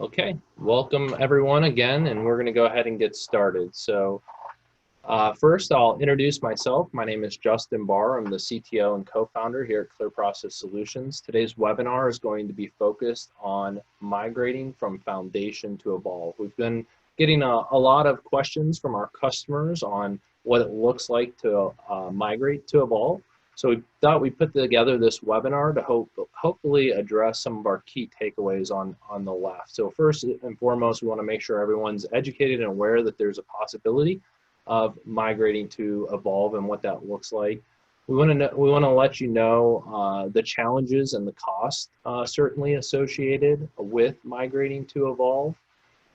Okay, welcome everyone again, and we're going to go ahead and get started. First, I'll introduce myself. My name is Justin Barr. I'm the CTO and co-founder here at Clear Process Solutions. Today's webinar is going to be focused on migrating from foundation to evolve. We've been getting a lot of questions from our customers on what it looks like to migrate to evolve. So we thought we'd put together this webinar to hopefully address some of our key takeaways on the left. So first and foremost, we want to make sure everyone's educated and aware that there's a possibility of migrating to evolve and what that looks like. We want to let you know the challenges and the cost certainly associated with migrating to evolve.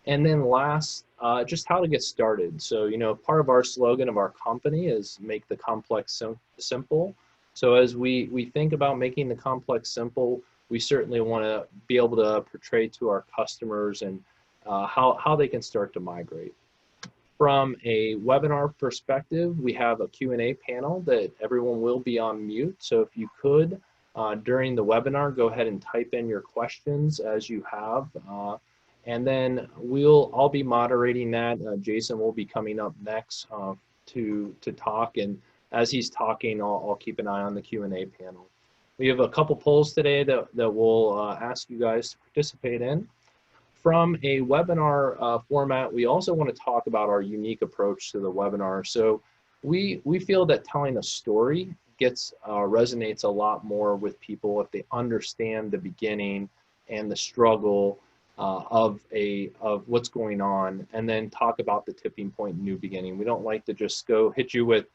And then last, just how to get started. So, part of our slogan of our company is make the complex simple. So as we think about making the complex simple, we certainly want to be able to portray to our customers and how they can start to migrate. From a webinar perspective, we have a Q&A panel that everyone will be on mute. So if you could, during the webinar, go ahead and type in your questions as you have. And then I'll be moderating that. Jason will be coming up next to talk. And as he's talking, I'll keep an eye on the Q&A panel. We have a couple polls today that we'll ask you guys to participate in. From a webinar format, we also want to talk about our unique approach to the webinar. So we feel that telling a story resonates a lot more with people if they understand the beginning and the struggle of what's going on, and then talk about the tipping point new beginning. We don't like to just go hit you with,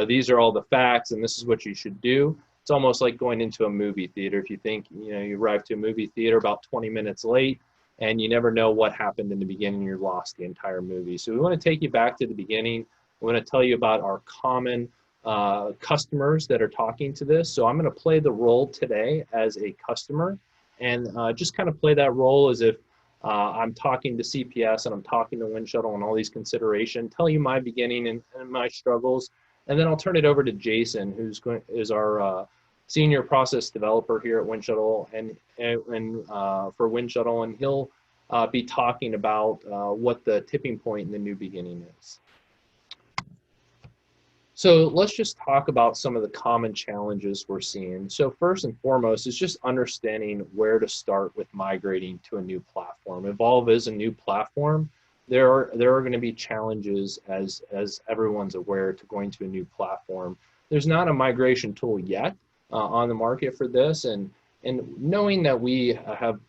these are all the facts and this is what you should do. It's almost like going into a movie theater. If you think, you arrive to a movie theater about 20 minutes late, and you never know what happened in the beginning, you're lost the entire movie. So we want to take you back to the beginning. We want to tell you about our common customers that are talking to this. So I'm going to play the role today as a customer and just kind of play that role as if I'm talking to CPS and I'm talking to Winshuttle and all these considerations, tell you my beginning and my struggles. And then I'll turn it over to Jason, is our senior process developer here at Winshuttle and for Winshuttle, and he'll be talking about what the tipping point in the new beginning is. So let's just talk about some of the common challenges we're seeing. So first and foremost is just understanding where to start with migrating to a new platform. Evolve is a new platform. There are going to be challenges as everyone's aware to going to a new platform. There's not a migration tool yet on the market for this, and knowing that we have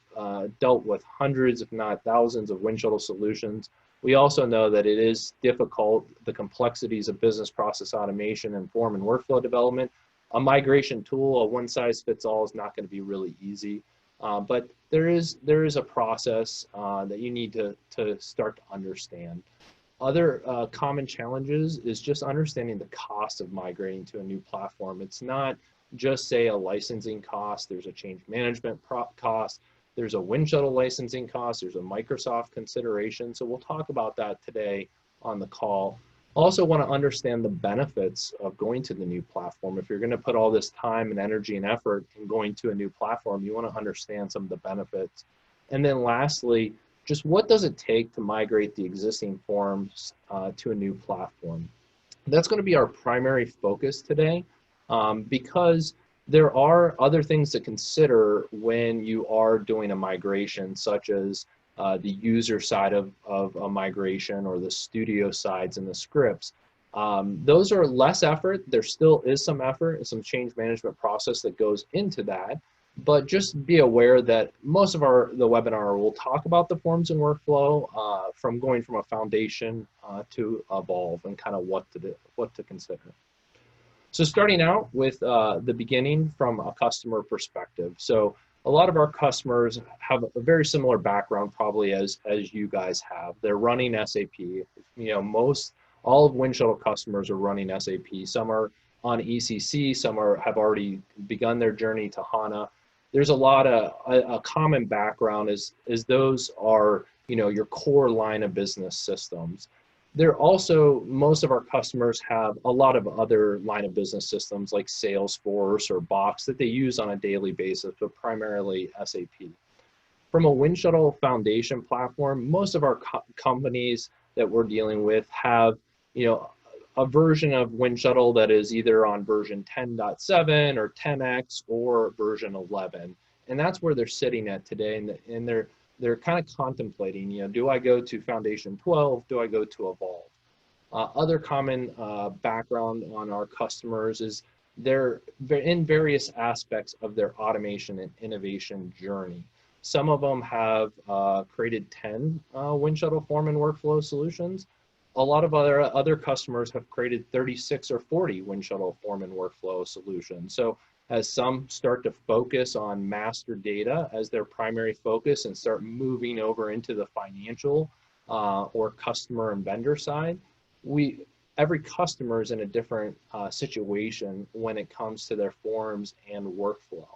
dealt with hundreds, if not thousands, of Winshuttle solutions, we also know that it is difficult, the complexities of business process automation and form and workflow development. A migration tool, a one-size-fits-all, is not going to be really easy, but there is a process that you need to start to understand. Other common challenges is just understanding the cost of migrating to a new platform. It's not just, say, a licensing cost. There's a change management cost. There's a Winshuttle licensing cost. There's a Microsoft consideration. So we'll talk about that today on the call. Also want to understand the benefits of going to the new platform. If you're going to put all this time and energy and effort in going to a new platform, you want to understand some of the benefits. And then lastly, just what does it take to migrate the existing forms to a new platform? That's going to be our primary focus today because there are other things to consider when you are doing a migration, such as the user side of a migration or the studio sides and the scripts. Those are less effort. There still is some effort and some change management process that goes into that. But just be aware that most of the webinar will talk about the forms and workflow from going from a foundation to evolve and kind of what to consider. So starting out with the beginning from a customer perspective. So a lot of our customers have a very similar background probably as you guys have. They're running SAP. All of Winshuttle customers are running SAP. Some are on ECC, some have already begun their journey to HANA. There's a common background is those are your core line of business systems. Most of our customers have a lot of other line of business systems like Salesforce or Box that they use on a daily basis, but primarily SAP. From a Winshuttle Foundation platform, most of our companies that we're dealing with have, a version of Winshuttle that is either on version 10.7 or 10x or version 11, and that's where they're sitting at today. And they're kind of contemplating, do I go to Foundation 12? Do I go to Evolve? Other common background on our customers is they're in various aspects of their automation and innovation journey. Some of them have created 10 Winshuttle form and workflow solutions. A lot of other customers have created 36 or 40 Winshuttle form and workflow solutions. So as some start to focus on master data as their primary focus and start moving over into the financial or customer and vendor side, every customer is in a different situation when it comes to their forms and workflow.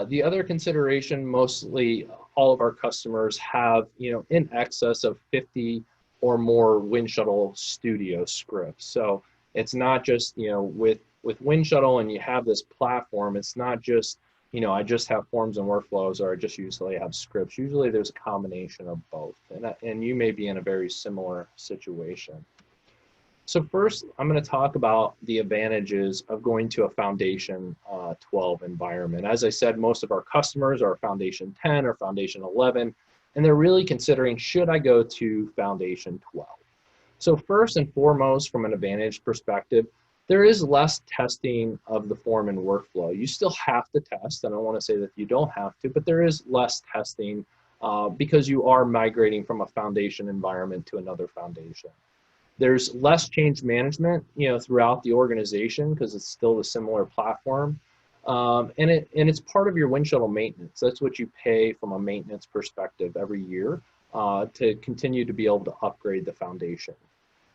The other consideration, mostly all of our customers have, in excess of 50 or more Winshuttle Studio scripts. So it's not just, with Winshuttle and you have this platform, it's not just, I just have forms and workflows, or I just usually have scripts. Usually there's a combination of both, and you may be in a very similar situation. So first, I'm going to talk about the advantages of going to a Foundation 12 environment. As I said, most of our customers are Foundation 10 or Foundation 11, and they're really considering, should I go to Foundation 12? So first and foremost, from an advantage perspective, there is less testing of the form and workflow. You still have to test. I don't want to say that you don't have to, but there is less testing because you are migrating from a Foundation environment to another Foundation. There's less change management, throughout the organization because it's still a similar platform, and it's part of your Winshuttle maintenance. That's what you pay from a maintenance perspective every year to continue to be able to upgrade the Foundation.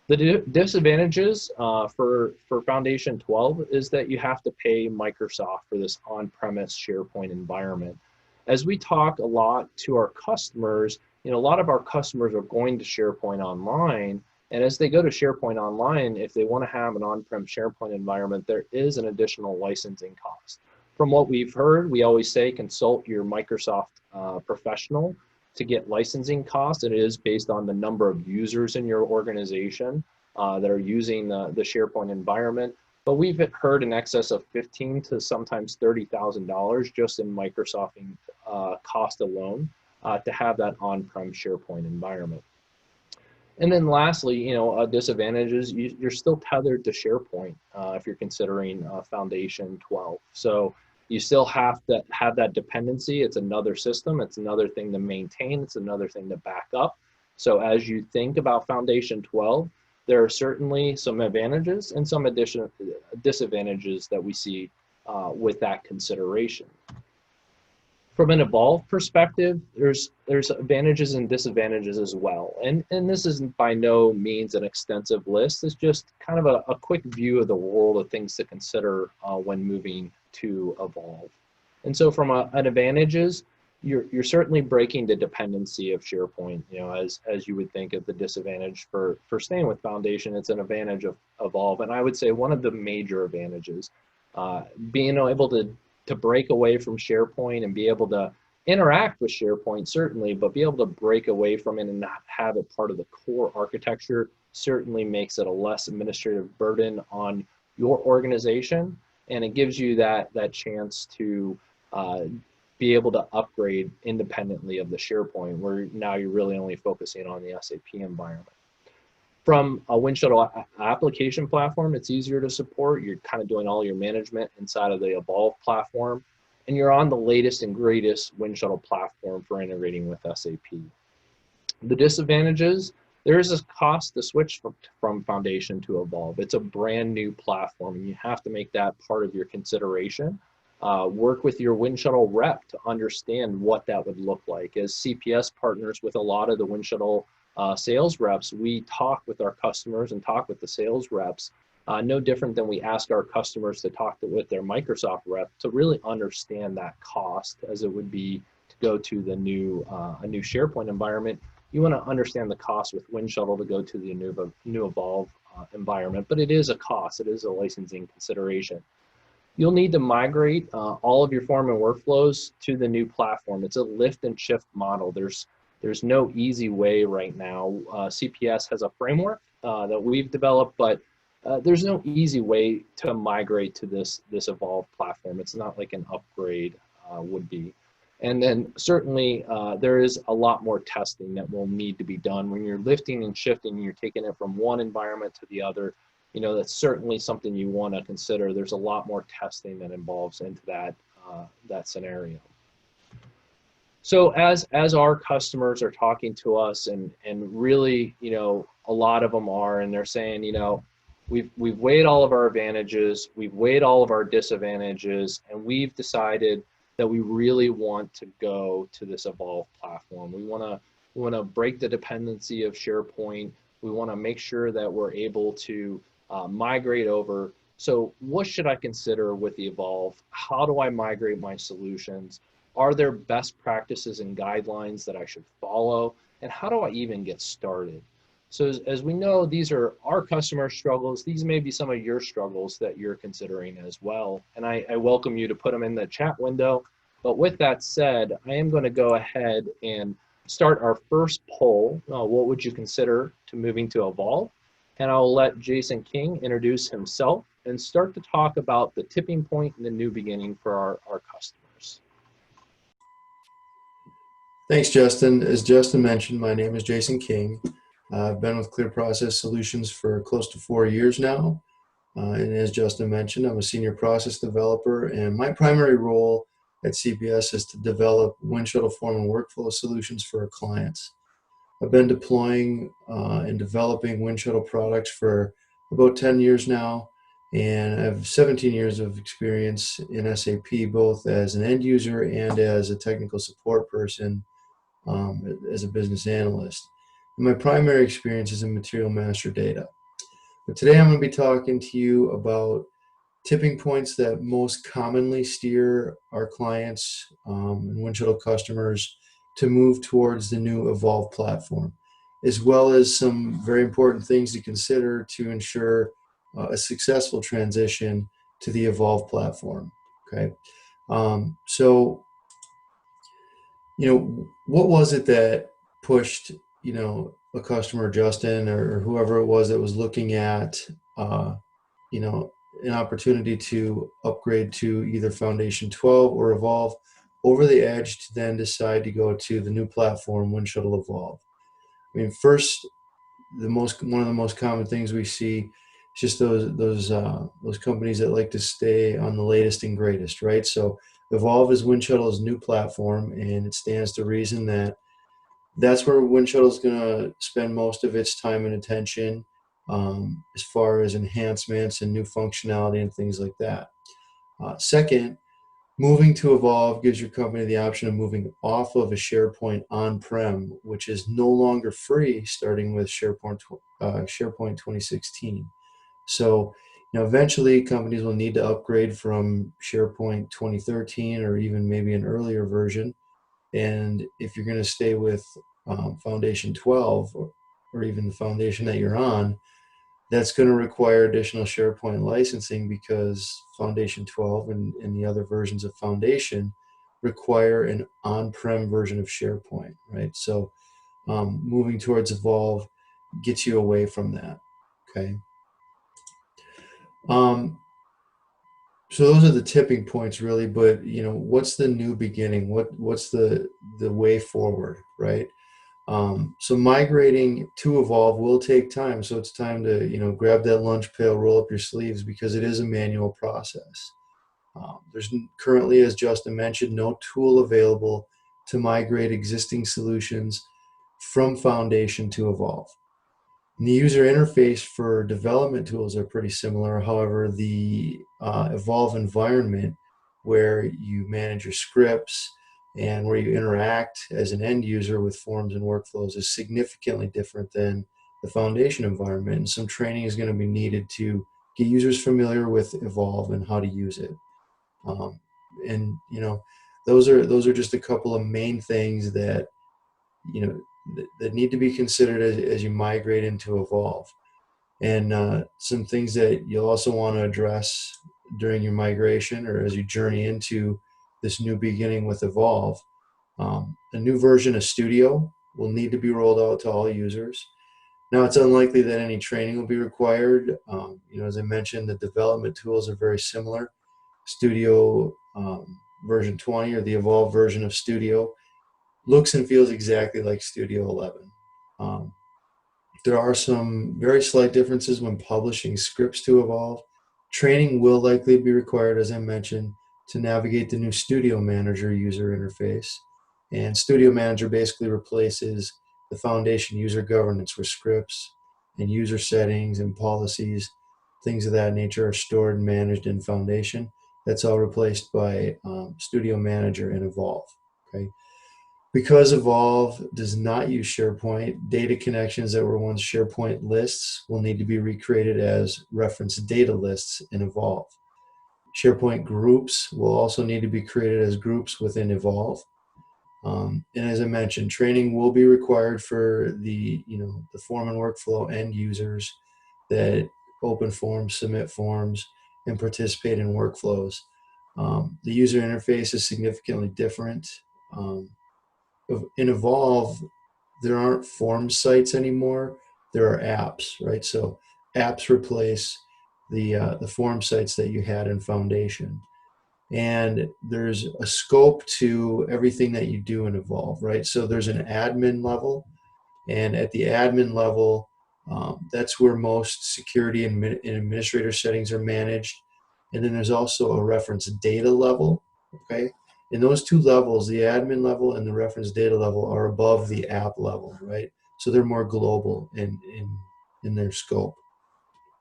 The disadvantages for Foundation 12 is that you have to pay Microsoft for this on-premise SharePoint environment. As we talk a lot to our customers, a lot of our customers are going to SharePoint Online, and as they go to SharePoint Online, if they want to have an on-prem SharePoint environment, there is an additional licensing cost. From what we've heard, we always say consult your Microsoft professional to get licensing costs. It is based on the number of users in your organization that are using the SharePoint environment. But we've heard in excess of $15,000 to sometimes $30,000 just in Microsoft cost alone to have that on-prem SharePoint environment. And then lastly, a disadvantage is you're still tethered to SharePoint if you're considering Foundation 12. So you still have to have that dependency. It's another system. It's another thing to maintain. It's another thing to back up. So as you think about Foundation 12, there are certainly some advantages and some additional disadvantages that we see with that consideration. From an Evolve perspective, there's advantages and disadvantages as well. And this isn't by no means an extensive list. It's just kind of a quick view of the world of things to consider when moving to Evolve. And so from an advantages, you're certainly breaking the dependency of SharePoint, as you would think of the disadvantage for staying with Foundation. It's an advantage of Evolve. And I would say one of the major advantages, being able to break away from SharePoint and be able to interact with SharePoint, certainly, but be able to break away from it and not have it part of the core architecture certainly makes it a less administrative burden on your organization. And it gives you that chance to be able to upgrade independently of the SharePoint, where now you're really only focusing on the SAP environment. From a Winshuttle application platform, it's easier to support. You're kind of doing all your management inside of the Evolve platform, and you're on the latest and greatest Winshuttle platform for integrating with SAP. The disadvantages, there is a cost to switch from Foundation to Evolve. It's a brand new platform, and you have to make that part of your consideration. Work with your Winshuttle rep to understand what that would look like. As CPS partners with a lot of the Winshuttle sales reps, we talk with our customers and talk with the sales reps, no different than we ask our customers to talk with their Microsoft rep to really understand that cost, as it would be to go to the new SharePoint environment. You want to understand the cost with Winshuttle to go to the new Evolve environment, but it is a cost. It is a licensing consideration. You'll need to migrate all of your form and workflows to the new platform. It's a lift and shift model. There's no easy way right now. CPS has a framework that we've developed, but there's no easy way to migrate to this evolved platform. It's not like an upgrade would be. And then certainly there is a lot more testing that will need to be done when you're lifting and shifting. You're taking it from one environment to the other. That's certainly something you want to consider. There's a lot more testing that involves into that scenario. So as our customers are talking to us, and really, a lot of them are, and they're saying, we've weighed all of our advantages, we've weighed all of our disadvantages, and we've decided that we really want to go to this evolved platform. We want to break the dependency of SharePoint. We want to make sure that we're able to migrate over. So what should I consider with the Evolve? How do I migrate my solutions? Are there best practices and guidelines that I should follow? And how do I even get started? So as we know, these are our customer struggles. These may be some of your struggles that you're considering as well. And I welcome you to put them in the chat window. But with that said, I am going to go ahead and start our first poll. What would you consider to moving to Evolve? And I'll let Jason King introduce himself and start to talk about the tipping point and the new beginning for our customers. Thanks, Justin. As Justin mentioned, my name is Jason King. I've been with Clear Process Solutions for close to 4 years now. And as Justin mentioned, I'm a senior process developer, and my primary role at CPS is to develop Winshuttle form and workflow solutions for our clients. I've been deploying and developing Winshuttle products for about 10 years now, and I have 17 years of experience in SAP, both as an end user and as a technical support person, as a business analyst. And my primary experience is in material master data. But today I'm going to be talking to you about tipping points that most commonly steer our clients and Winshuttle customers to move towards the new Evolve platform, as well as some very important things to consider to ensure a successful transition to the Evolve platform. Okay, so what was it that pushed a customer, Justin, or whoever it was that was looking at an opportunity to upgrade to either Foundation 12 or Evolve over the edge to then decide to go to the new platform, Winshuttle Evolve? I mean, first, one of the most common things we see is just those companies that like to stay on the latest and greatest, right? So Evolve is Winshuttle's new platform, and it stands to reason that that's where Winshuttle is going to spend most of its time and attention, as far as enhancements and new functionality and things like that. Second, moving to Evolve gives your company the option of moving off of a SharePoint on-prem, which is no longer free starting with SharePoint 2016. So, eventually companies will need to upgrade from SharePoint 2013 or even maybe an earlier version. And if you're going to stay with Foundation 12 or even the foundation that you're on, that's going to require additional SharePoint licensing, because Foundation 12 and the other versions of Foundation require an on-prem version of SharePoint, right? So moving towards Evolve gets you away from that, okay? So those are the tipping points, really. But what's the new beginning? What's the way forward, right? So migrating to Evolve will take time. So it's time to grab that lunch pail, roll up your sleeves, because it is a manual process. There's currently, as Justin mentioned, no tool available to migrate existing solutions from Foundation to Evolve. And the user interface for development tools are pretty similar. However, the Evolve environment, where you manage your scripts and where you interact as an end user with forms and workflows, is significantly different than the Foundation environment. And some training is going to be needed to get users familiar with Evolve and how to use it. And those are just a couple of main things that that need to be considered as you migrate into Evolve. And some things that you'll also want to address during your migration or as you journey into this new beginning with Evolve. A new version of Studio will need to be rolled out to all users. Now, it's unlikely that any training will be required. As I mentioned, the development tools are very similar. Studio version 20 or the Evolve version of Studio looks and feels exactly like Studio 11. Um, there are some very slight differences when publishing scripts to Evolve. Training will likely be required, as I mentioned, to navigate the new Studio Manager user interface. And Studio Manager basically replaces the foundation user governance where scripts and user settings and policies, things of that nature are stored and managed in Foundation. That's all replaced by Studio Manager and Evolve. Okay. Because Evolve does not use SharePoint, data connections that were once SharePoint lists will need to be recreated as reference data lists in Evolve. SharePoint groups will also need to be created as groups within Evolve. And as I mentioned, training will be required for the form and workflow end users that open forms, submit forms, and participate in workflows. The user interface is significantly different. Um, in Evolve, there aren't form sites anymore. There are apps, right? So apps replace the form sites that you had in Foundation, and there's a scope to everything that you do in Evolve, right? So there's an admin level, and at the admin level, that's where most security and administrator settings are managed. And then there's also a reference data level, okay? In those two levels, the admin level and the reference data level are above the app level, right? So they're more global in their scope.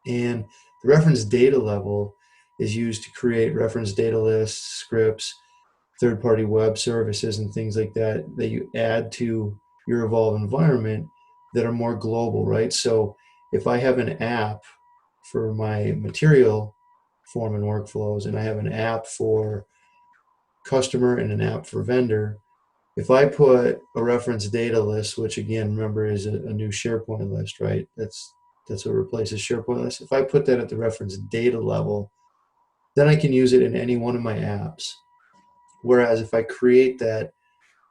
And the reference data level is used to create reference data lists, scripts, third-party web services and things like that that you add to your Evolve environment that are more global, right? So if I have an app for my material form and workflows, and I have an app for customer and an app for vendor, if I put a reference data list, which again, remember is a new SharePoint list, right? That's what replaces SharePoint list. If I put that at the reference data level, then I can use it in any one of my apps. Whereas if I create that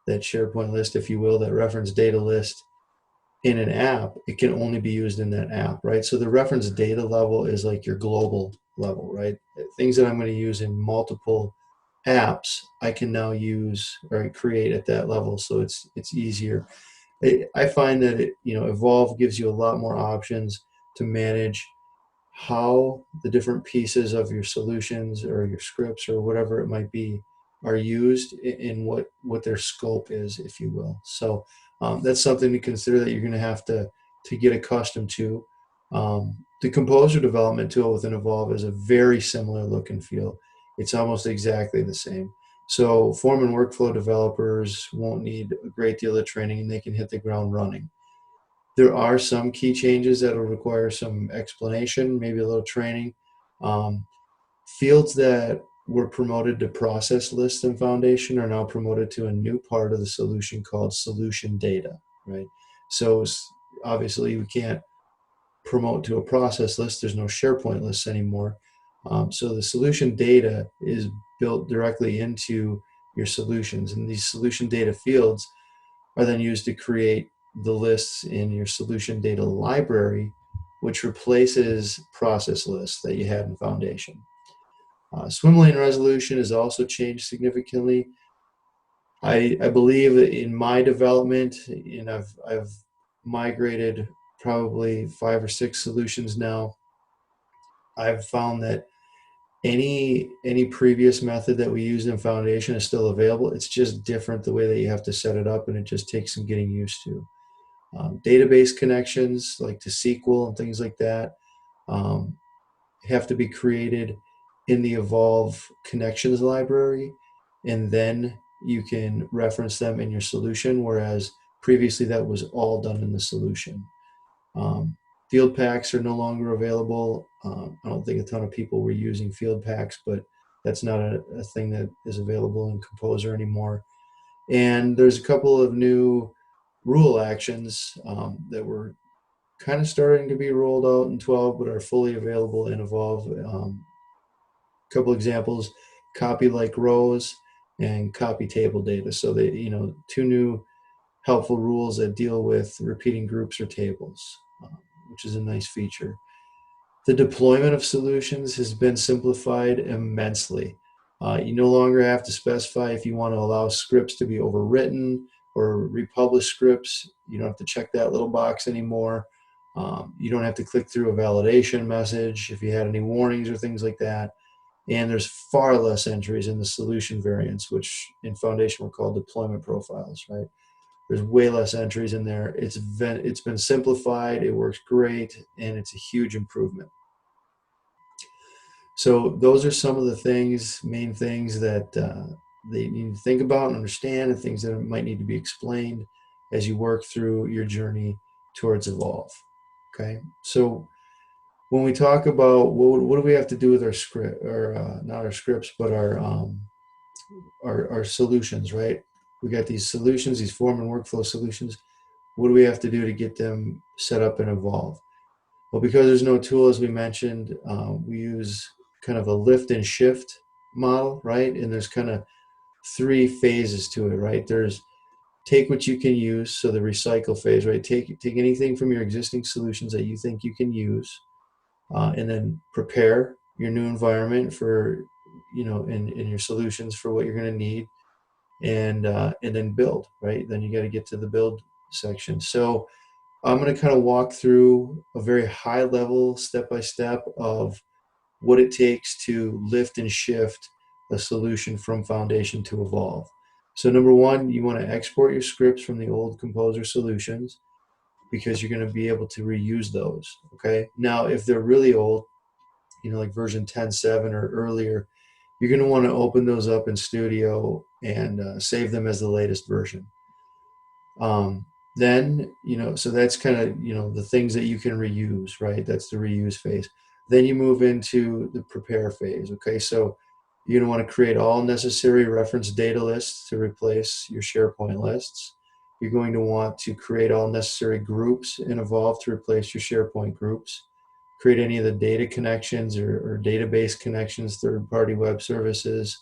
SharePoint list, if you will, that reference data list in an app, it can only be used in that app, right? So the reference data level is like your global level, right? Things that I'm going to use in multiple apps, I can now use or create at that level, so it's easier. I find that Evolve gives you a lot more options to manage how the different pieces of your solutions or your scripts or whatever it might be are used in what their scope is, if you will. So that's something to consider that you're going to have to get accustomed to. The composer development tool within Evolve is a very similar look and feel. It's almost exactly the same. So form and workflow developers won't need a great deal of training and they can hit the ground running. There are some key changes that will require some explanation, maybe a little training. Um, Fields that were promoted to process lists and foundation are now promoted to a new part of the solution called solution data, right? So obviously we can't promote to a process list. There's no SharePoint lists anymore. So the solution data is built directly into your solutions, and these solution data fields are then used to create the lists in your solution data library, which replaces process lists that you had in Foundation. Swim lane resolution has also changed significantly. I believe that in my development, and I've migrated probably 5 or 6 solutions now. I've found that any previous method that we used in Foundation is still available. It's just different the way that you have to set it up, and it just takes some getting used to. Database connections like to SQL and things like that um, have to be created in the Evolve connections library, and then you can reference them in your solution, whereas previously that was all done in the solution. Um, Field packs are no longer available. I don't think a ton of people were using field packs, but that's not a thing that is available in Composer anymore. And there's a couple of new rule actions that were kind of starting to be rolled out in 12, but are fully available in Evolve. couple examples: copy like rows and copy table data. So they, two new helpful rules that deal with repeating groups or tables, which is a nice feature. The deployment of solutions has been simplified immensely. You no longer have to specify if you want to allow scripts to be overwritten or republish scripts. You don't have to check that little box anymore. You don't have to click through a validation message if you had any warnings or things like that. And there's far less entries in the solution variants, which in Foundation were called deployment profiles, right? There's way less entries in there. It's been simplified. It works great, and it's a huge improvement. So those are some of the main things that they need to think about and understand, and things that might need to be explained as you work through your journey towards Evolve. Okay, so when we talk about what do we have to do with our script, or not our scripts, but our solutions, right? We got these solutions, these form and workflow solutions. What do we have to do to get them set up and evolve? Well, because there's no tool, as we mentioned, we use kind of a lift and shift model, right? And there's kind of three phases to it, right? There's take what you can use, so the recycle phase, right? Take anything from your existing solutions that you think you can use, and then prepare your new environment for, in your solutions for what you're going to need, and then build, right? Then you got to get to the build section. So I'm going to kind of walk through a very high level, step by step, of what it takes to lift and shift a solution from Foundation to Evolve. So number one, you want to export your scripts from the old Composer solutions, because you're going to be able to reuse those. Okay. Now, if they're really old, like version 10.7 or earlier, you're going to want to open those up in Studio and save them as the latest version. Then, so that's kind of, the things that you can reuse, right? That's the reuse phase. Then you move into the prepare phase. Okay. So you're going to want to create all necessary reference data lists to replace your SharePoint lists. You're going to want to create all necessary groups in Evolve to replace your SharePoint groups. Create any of the data connections or database connections, third-party web services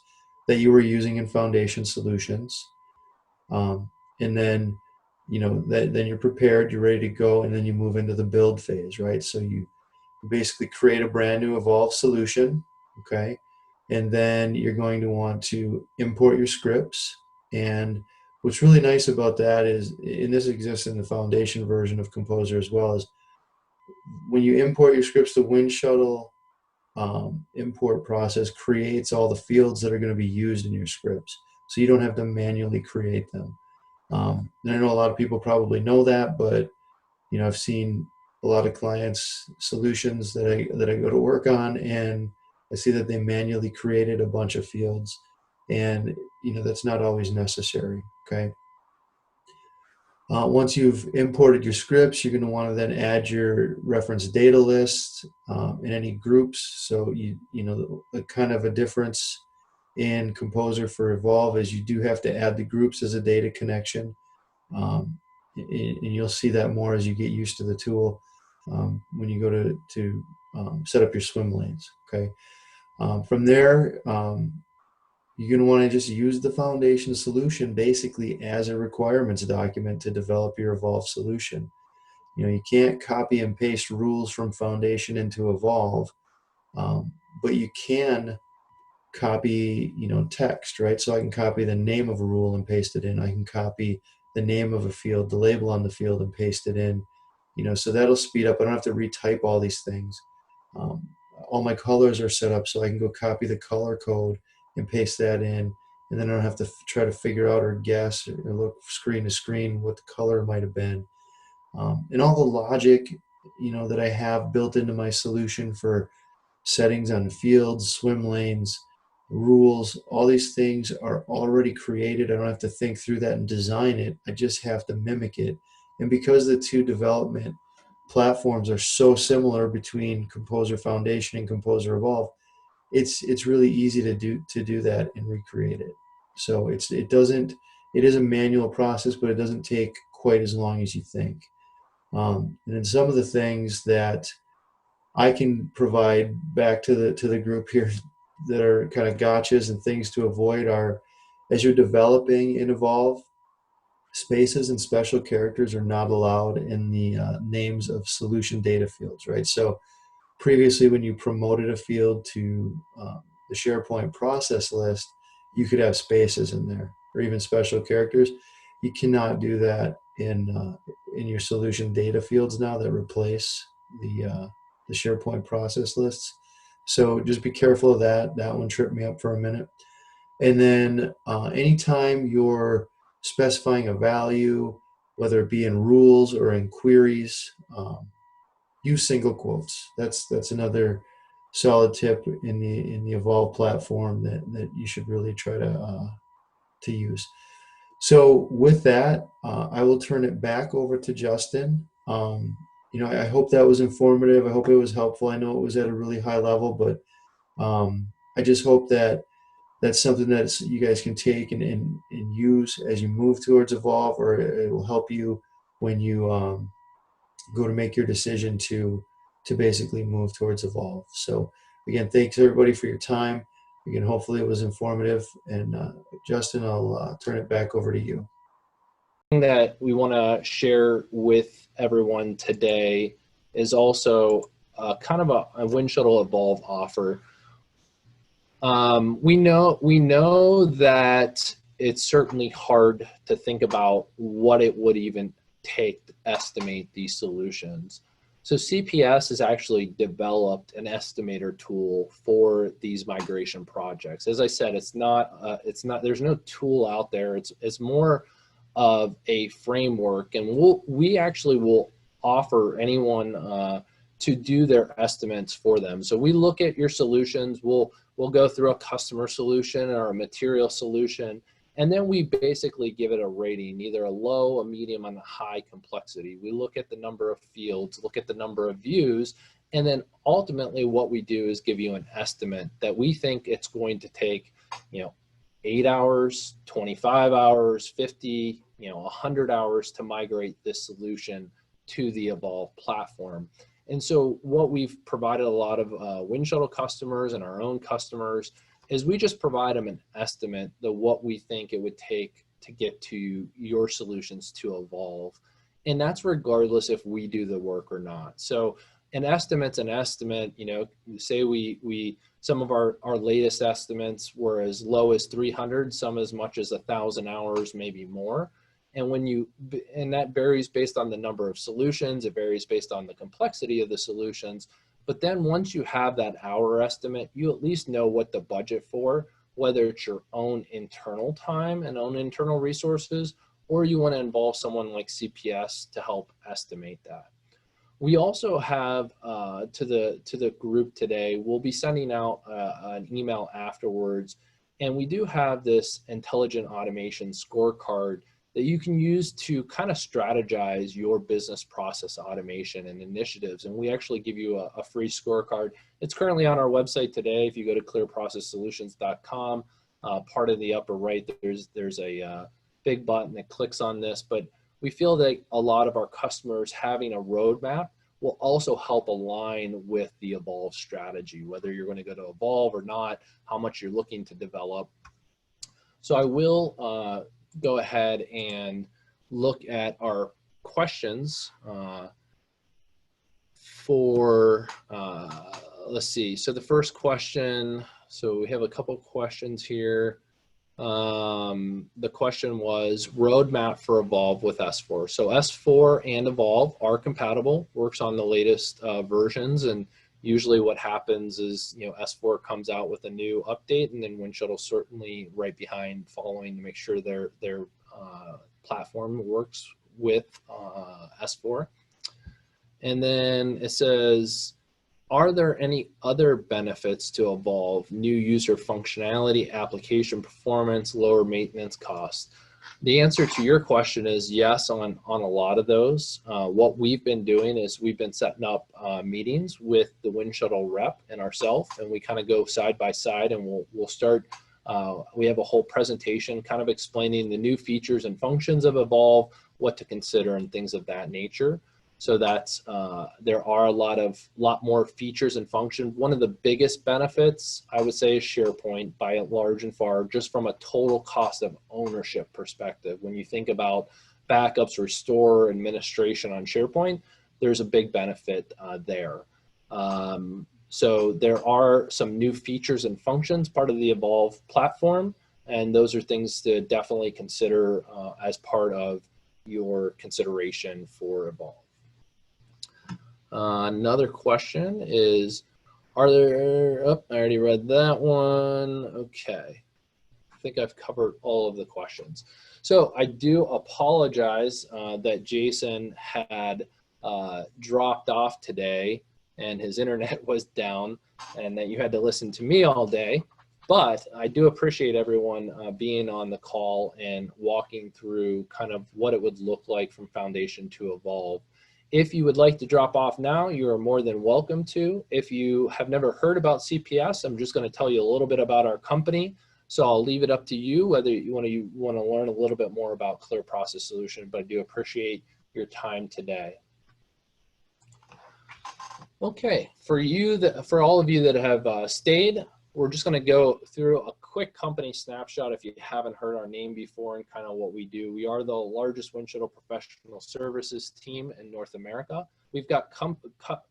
that you were using in Foundation solutions. And then, then you're prepared, you're ready to go, and then you move into the build phase, right? So you basically create a brand new Evolve solution, okay? And then you're going to want to import your scripts. And what's really nice about that is, and this exists in the Foundation version of Composer as well, is when you import your scripts, the Winshuttle import process creates all the fields that are going to be used in your scripts. So you don't have to manually create them. And I know a lot of people probably know that, but I've seen a lot of clients' solutions that I go to work on, and I see that they manually created a bunch of fields, and that's not always necessary. Okay. Once you've imported your scripts, you're going to want to then add your reference data list in any groups. So the kind of a difference in Composer for Evolve is you do have to add the groups as a data connection. And you'll see that more as you get used to the tool when you go to set up your swim lanes. Okay. From there, you're going to want to just use the Foundation solution basically as a requirements document to develop your Evolve solution. You can't copy and paste rules from Foundation into Evolve, but you can copy, text, right? So I can copy the name of a rule and paste it in. I can copy the name of a field, the label on the field, and paste it in. So that'll speed up. I don't have to retype all these things. All my colors are set up so I can go copy the color code and paste that in, and then I don't have to try to figure out or guess or look screen to screen what the color might have been. And all the logic, that I have built into my solution for settings on fields, swim lanes, rules, all these things are already created. I don't have to think through that and design it. I just have to mimic it. And because the two development platforms are so similar between Composer Foundation and Composer Evolve, it's really easy to do that and recreate it. So it is a manual process, but it doesn't take quite as long as you think. And then some of the things that I can provide back to the group here that are kind of gotchas and things to avoid are, as you're developing in Evolve, spaces and special characters are not allowed in the names of solution data fields, right? So previously, when you promoted a field to the SharePoint process list, you could have spaces in there or even special characters. You cannot do that in your solution data fields now that replace the SharePoint process lists. So just be careful of that. That one tripped me up for a minute. And then anytime you're specifying a value, whether it be in rules or in queries, use single quotes. That's another solid tip in the Evolve platform that you should really try to use. So with that, I will turn it back over to Justin. I hope that was informative. I hope it was helpful. I know it was at a really high level, but I just hope that that's something that you guys can take and use as you move towards Evolve, or it will help you when you go to make your decision to basically move towards Evolve. So again, thanks everybody for your time. Again, hopefully it was informative. And Justin, I'll turn it back over to you. That we want to share with everyone today is also kind of a Winshuttle Evolve offer. We know that it's certainly hard to think about what it would even take to estimate these solutions. So CPS has actually developed an estimator tool for these migration projects. As I said, it's not there's no tool out there. It's more of a framework, and we actually will offer anyone to do their estimates for them. So we look at your solutions. We'll go through a customer solution or a material solution, and then we basically give it a rating, either a low, a medium, and a high complexity. We look at the number of fields, look at the number of views, and then ultimately what we do is give you an estimate that we think it's going to take, 8 hours, 25 hours, 50, 100 hours to migrate this solution to the Evolve platform. And so what we've provided a lot of Winshuttle customers and our own customers is we just provide them an estimate of what we think it would take to get to your solutions to Evolve. And that's regardless if we do the work or not. So an estimate's an estimate. Say we some of our latest estimates were as low as 300, some as much as 1,000 hours, maybe more. And that varies based on the number of solutions. It varies based on the complexity of the solutions. But then once you have that hour estimate, you at least know what the budget for, whether it's your own internal time and own internal resources, or you want to involve someone like CPS to help estimate that. We also have to the group today, we'll be sending out an email afterwards, and we do have this intelligent automation scorecard that you can use to kind of strategize your business process automation and initiatives. And we actually give you a free scorecard. It's currently on our website today. If you go to clearprocesssolutions.com, part of the upper right, there's a big button that clicks on this. But we feel that a lot of our customers having a roadmap will also help align with the Evolve strategy, whether you're going to go to Evolve or not, how much you're looking to develop. So I will go ahead and look at our questions let's see. So the first question, so we have a couple questions here. The question was roadmap for Evolve with S4. So S4 and Evolve are compatible, works on the latest versions, and usually what happens is, S4 comes out with a new update, and then Winshuttle certainly right behind following to make sure their platform works with S4. And then it says, are there any other benefits to Evolve? New user functionality, application performance, lower maintenance costs? The answer to your question is yes on a lot of those. What we've been doing is we've been setting up meetings with the Winshuttle rep and ourselves, and we kind of go side by side, and we'll start. We have a whole presentation kind of explaining the new features and functions of Evolve, what to consider, and things of that nature. So that's there are a lot more features and functions. One of the biggest benefits, I would say, is SharePoint by large and far, just from a total cost of ownership perspective. When you think about backups, restore, administration on SharePoint, there's a big benefit there. So there are some new features and functions part of the Evolve platform, and those are things to definitely consider as part of your consideration for Evolve. Another question is, are there, oh, I already read that one. Okay. I think I've covered all of the questions. So I do apologize that Jason had dropped off today and his internet was down and that you had to listen to me all day. But I do appreciate everyone being on the call and walking through kind of what it would look like from Foundation to Evolve. If you would like to drop off now, you are more than welcome to. If you have never heard about CPS, I'm just going to tell you a little bit about our company. So I'll leave it up to you whether you want to learn a little bit more about Clear Process Solution, but I do appreciate your time today. Okay, for all of you that have stayed, we're just going to go through a quick company snapshot if you haven't heard our name before and kind of what we do. We are the largest Winshuttle professional services team in North America. We've got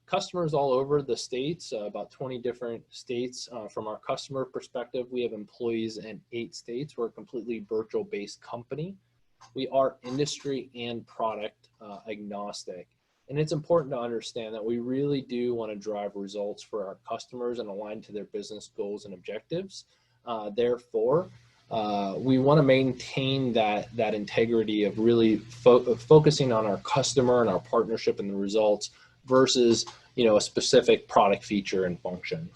customers all over the states, about 20 different states. From our customer perspective, we have employees in 8 states. We're a completely virtual-based company. We are industry and product agnostic. And it's important to understand that we really do want to drive results for our customers and align to their business goals and objectives. Therefore, we want to maintain that integrity of really focusing on our customer and our partnership and the results versus, a specific product feature and function.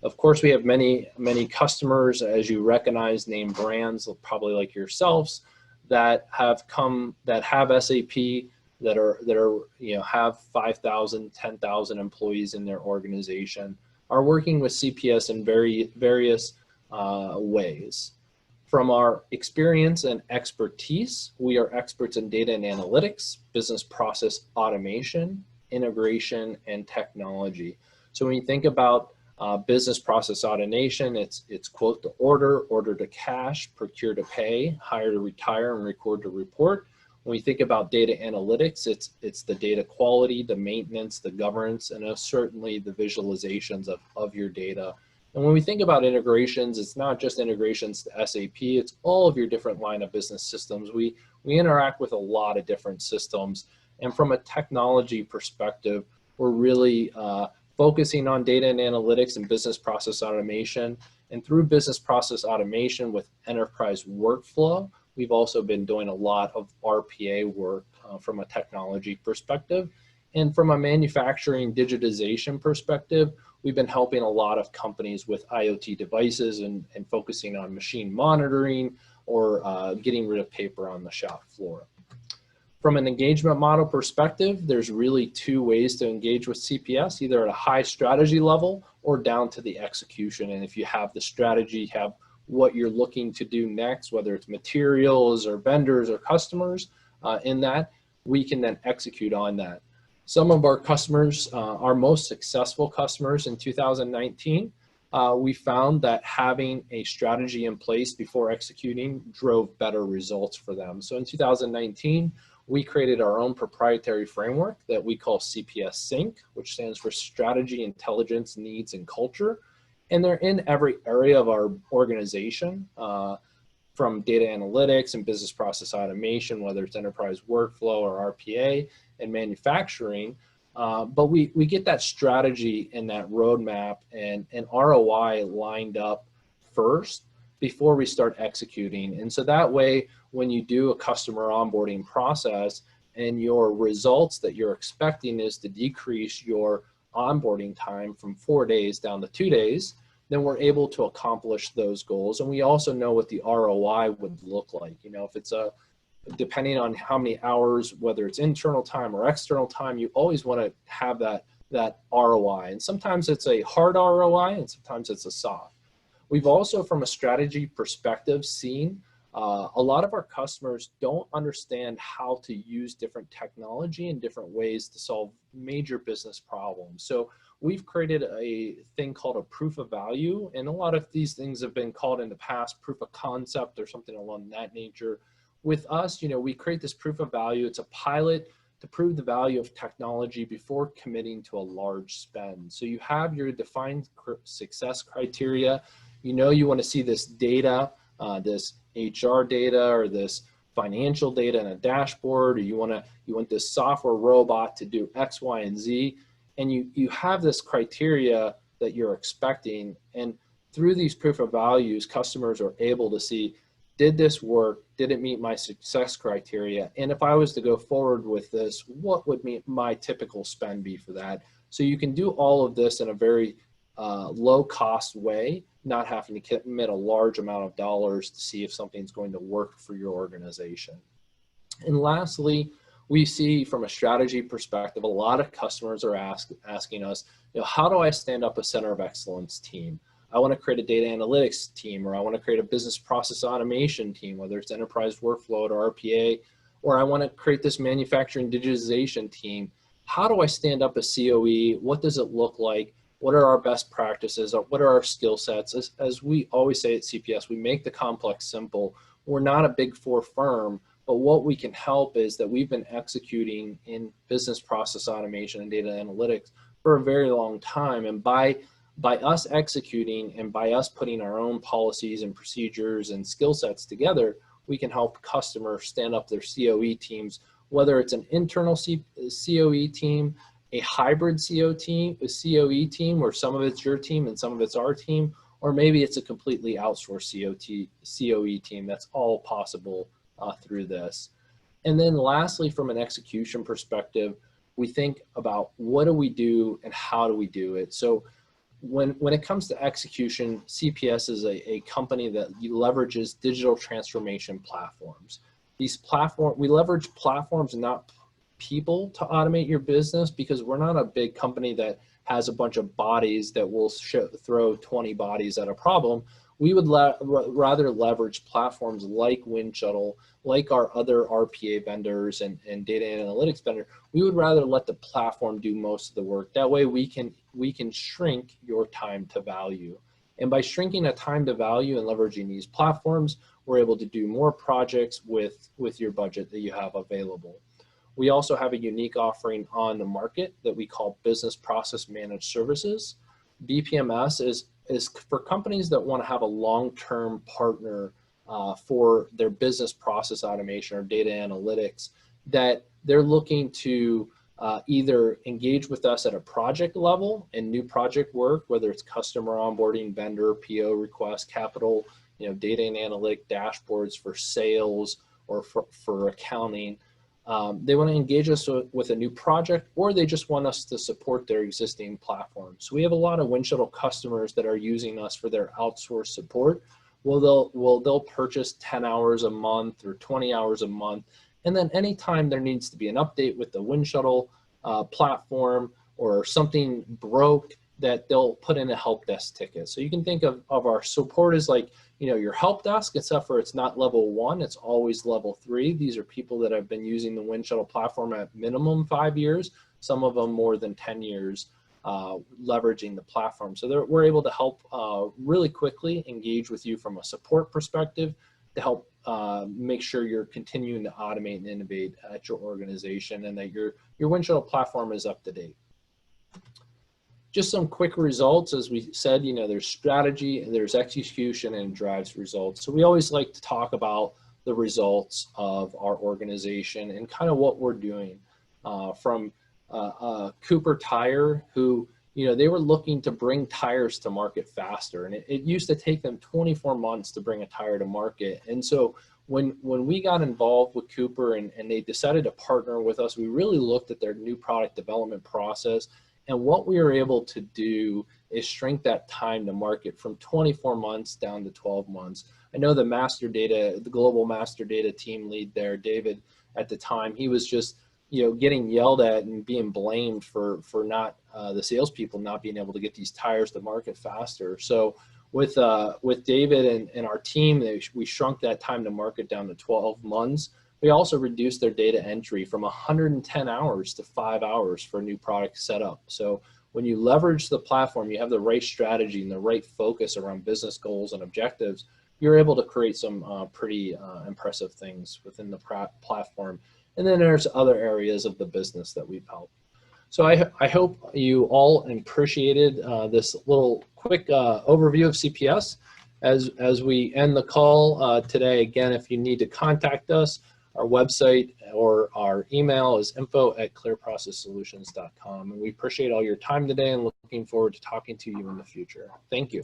Of course, we have many customers, as you recognize, name brands, probably like yourselves, that have SAP, that have 5,000, 10,000 employees in their organization, are working with CPS in various ways. From our experience and expertise, we are experts in data and analytics, business process automation, integration, and technology. So when you think about business process automation, it's quote to order, order to cash, procure to pay, hire to retire, and record to report. When we think about data analytics, it's the data quality, the maintenance, the governance, and certainly the visualizations of your data. And when we think about integrations, it's not just integrations to SAP, it's all of your different line of business systems. We interact with a lot of different systems. And from a technology perspective, we're really focusing on data and analytics and business process automation. And through business process automation with enterprise workflow, we've also been doing a lot of RPA work from a technology perspective. And from a manufacturing digitization perspective, we've been helping a lot of companies with IoT devices and focusing on machine monitoring or getting rid of paper on the shop floor. From an engagement model perspective, there's really 2 ways to engage with CPS, either at a high strategy level or down to the execution. And if you have the strategy, you have what you're looking to do next, whether it's materials or vendors or customers, in that, we can then execute on that. Some of our customers, our most successful customers in 2019, we found that having a strategy in place before executing drove better results for them. So in 2019, we created our own proprietary framework that we call CPS Sync, which stands for Strategy, Intelligence, Needs, and Culture. And they're in every area of our organization, from data analytics and business process automation, whether it's enterprise workflow or RPA and manufacturing. But we get that strategy and that roadmap and ROI lined up first before we start executing. And so that way, when you do a customer onboarding process and your results that you're expecting is to decrease your onboarding time from 4 days down to 2 days, then we're able to accomplish those goals. And we also know what the ROI would look like. If it's depending on how many hours, whether it's internal time or external time, you always want to have that ROI. And sometimes it's a hard ROI and sometimes it's a soft. We've also, from a strategy perspective, seen A lot of our customers don't understand how to use different technology in different ways to solve major business problems. So we've created a thing called a proof of value, and a lot of these things have been called in the past proof of concept or something along that nature. With us, we create this proof of value. It's a pilot to prove the value of technology before committing to a large spend. So you have your defined success criteria. You want to see this data, this HR data or this financial data in a dashboard, or you want this software robot to do X, Y, and Z. And you have this criteria that you're expecting. And through these proof of values, customers are able to see, did this work? Did it meet my success criteria? And if I was to go forward with this, what would my typical spend be for that? So you can do all of this in a very low cost way, not having to commit a large amount of dollars to see if something's going to work for your organization. And lastly, we see from a strategy perspective, a lot of customers are asking us, how do I stand up a center of excellence team? I want to create a data analytics team, or I want to create a business process automation team, whether it's enterprise workflow or RPA, or I want to create this manufacturing digitization team. How do I stand up a COE? What does it look like? What are our best practices? What are our skill sets? As we always say at CPS, we make the complex simple. We're not a big four firm, but what we can help is that we've been executing in business process automation and data analytics for a very long time. And by us executing and by us putting our own policies and procedures and skill sets together, we can help customers stand up their COE teams, whether it's an internal COE team, a hybrid COE team, where some of it's your team and some of it's our team, or maybe it's a completely outsourced COE team. That's all possible through this. And then lastly, from an execution perspective, we think about what do we do and how do we do it. So when it comes to execution, CPS is a company that leverages digital transformation platforms. We leverage platforms, not people, to automate your business, because we're not a big company that has a bunch of bodies that will throw 20 bodies at a problem. We would rather leverage platforms like Winshuttle, like our other RPA vendors and data analytics vendor. We would rather let the platform do most of the work. That way we can shrink your time to value. And by shrinking a time to value and leveraging these platforms, we're able to do more projects with your budget that you have available. We also have a unique offering on the market that we call Business Process Managed Services. BPMS is for companies that want to have a long-term partner for their business process automation or data analytics, that they're looking to either engage with us at a project level in new project work, whether it's customer onboarding, vendor, PO requests, capital, data and analytic dashboards for sales or for accounting. They want to engage us with a new project, or they just want us to support their existing platform. So we have a lot of Winshuttle customers that are using us for their outsourced support. They'll purchase 10 hours a month or 20 hours a month. And then anytime there needs to be an update with the Winshuttle platform or something broke, that they'll put in a help desk ticket. So you can think of our support as like, your help desk, except for it's not level 1, it's always level 3. These are people that have been using the Winshuttle platform at minimum 5 years, some of them more than 10 years leveraging the platform. So we're able to help really quickly engage with you from a support perspective to help make sure you're continuing to automate and innovate at your organization, and that your Winshuttle platform is up to date. Just some quick results. As we said, there's strategy, there's execution, and drives results. So we always like to talk about the results of our organization and kind of what we're doing. From Cooper Tire, who, they were looking to bring tires to market faster. And it used to take them 24 months to bring a tire to market. And so when we got involved with Cooper and they decided to partner with us, we really looked at their new product development process. And what we were able to do is shrink that time to market from 24 months down to 12 months. I know the global master data team lead there, David, at the time, he was just, getting yelled at and being blamed for not the salespeople not being able to get these tires to market faster. So With David and our team, we shrunk that time to market down to 12 months. We also reduced their data entry from 110 hours to 5 hours for a new product setup. So when you leverage the platform, you have the right strategy and the right focus around business goals and objectives, you're able to create some pretty impressive things within the platform. And then there's other areas of the business that we've helped. So I hope you all appreciated this little quick overview of CPS. As we end the call today, again, if you need to contact us, our website or our email is info@clearprocesssolutions.com. And we appreciate all your time today and looking forward to talking to you in the future. Thank you.